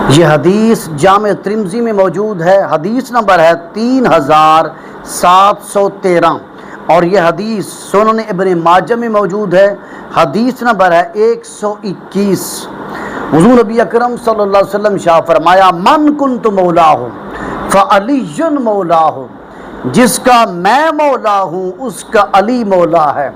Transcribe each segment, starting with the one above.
یہ حدیث جامع ترمذی میں موجود ہے، حدیث نمبر ہے 3713، اور یہ حدیث سنن ابن ماجہ میں موجود ہے، حدیث نمبر ہے 121۔ حضور نبی اکرم صلی اللہ علیہ وسلم شاہ فرمایا من کنت مولاہ فعلی مولاہ، جس کا میں مولا ہوں اس کا علی مولا ہے۔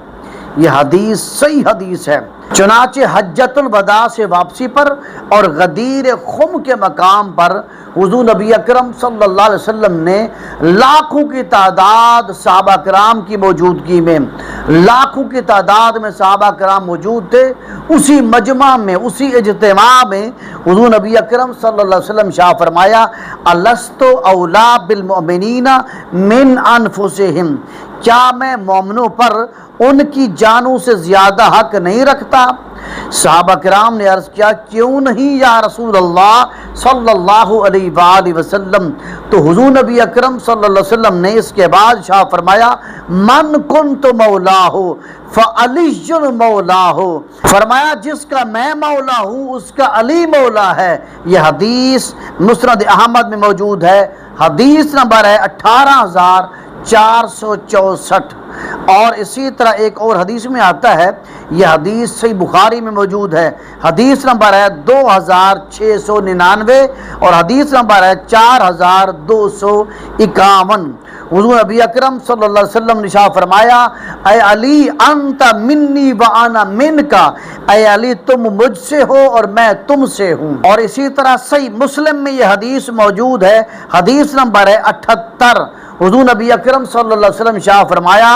یہ حدیث صحیح حدیث ہے۔ چنانچہ حجۃ الوداع سے واپسی پر اور غدیر خم کے مقام پر حضور نبی اکرم صلی اللہ علیہ وسلم نے لاکھوں کی تعداد صحابہ کرام کی موجودگی میں، لاکھوں کی تعداد میں صحابہ کرام موجود تھے، اسی مجمع میں، اسی اجتماع میں حضور نبی اکرم صلی اللہ علیہ وسلم شاہ فرمایا الست اولا بالمؤمنین من انفسہم، کیا میں مومنوں پر ان کی جانوں سے زیادہ حق نہیں رکھتا؟ صحابہ کرام نے عرض کیا کیوں نہیں یا رسول اللہ صلی اللہ علیہ وآلہ وسلم؟ تو حضور نبی اکرم صلی اللہ علیہ وسلم نے اس کے بعد شاہ فرمایا من کنت مولاہ فعلی مولاہ، فرمایا جس کا میں مولا ہوں اس کا علی مولا ہے۔ یہ حدیث مسند احمد میں موجود ہے، حدیث نمبر ہے 18464۔ اور اسی طرح ایک اور حدیث میں آتا ہے، یہ حدیث صحیح بخاری میں موجود ہے، حدیث نمبر ہے 2699 اور حدیث نمبر ہے 4251۔ حضور نبی اکرم صلی اللہ علیہ وسلم نے شاہ فرمایا اے علی انت منی وانا منکا، اے علی تم مجھ سے ہو اور میں تم سے ہوں۔ اور اسی طرح صحیح مسلم میں یہ حدیث موجود ہے، حدیث نمبر ہے 78۔ حضور نبی اکرم صلی اللہ علیہ وسلم شاہ فرمایا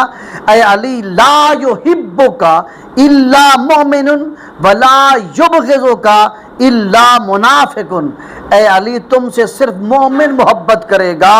اے علی لا یحبک الا مؤمن ولا یبغضک الا منافق، اے علی تم سے صرف مومن محبت کرے گا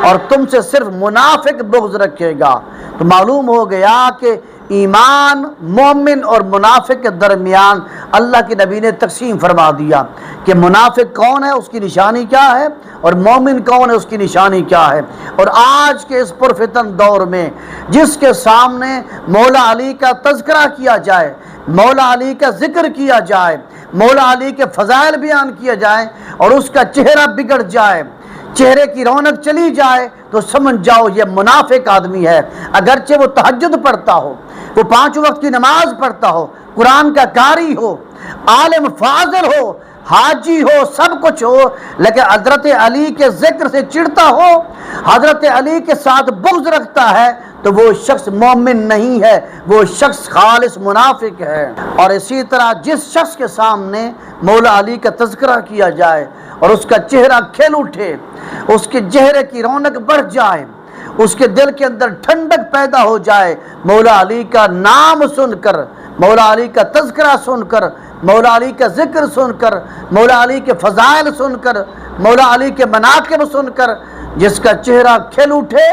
اور تم سے صرف منافق بغض رکھے گا۔ تو معلوم ہو گیا کہ ایمان مومن اور منافق کے درمیان اللہ کے نبی نے تقسیم فرما دیا کہ منافق کون ہے، اس کی نشانی کیا ہے، اور مومن کون ہے، اس کی نشانی کیا ہے۔ اور آج کے اس پرفتن دور میں جس کے سامنے مولا علی کا تذکرہ کیا جائے، مولا علی کا ذکر کیا جائے، مولا علی کے فضائل بیان کیا جائے اور اس کا چہرہ بگڑ جائے، چہرے کی رونق چلی جائے، تو سمجھ جاؤ یہ منافق آدمی ہے۔ اگرچہ وہ تہجد پڑھتا ہو، وہ 5 وقت کی نماز پڑھتا ہو، قرآن کا قاری ہو، عالم فاضل ہو، حاجی ہو، سب کچھ ہو، لیکن حضرت علی کے ذکر سے چڑھتا ہو، حضرت علی کے ساتھ بغض رکھتا ہے، تو وہ شخص مومن نہیں ہے، وہ شخص خالص منافق ہے۔ اور اسی طرح جس شخص کے سامنے مولا علی کا تذکرہ کیا جائے اور اس کا چہرہ کھل اٹھے، اس کے چہرے کی رونق بڑھ جائے، اس کے دل کے اندر ٹھنڈک پیدا ہو جائے، مولا علی کا نام سن کر، مولا علی کا تذکرہ سن کر، مولا علی کا ذکر سن کر، مولا علی کے فضائل سن کر، مولا علی کے مناقب سن کر جس کا چہرہ کھل اٹھے،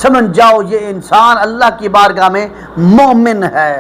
سمجھ جاؤ یہ انسان اللہ کی بارگاہ میں مومن ہے۔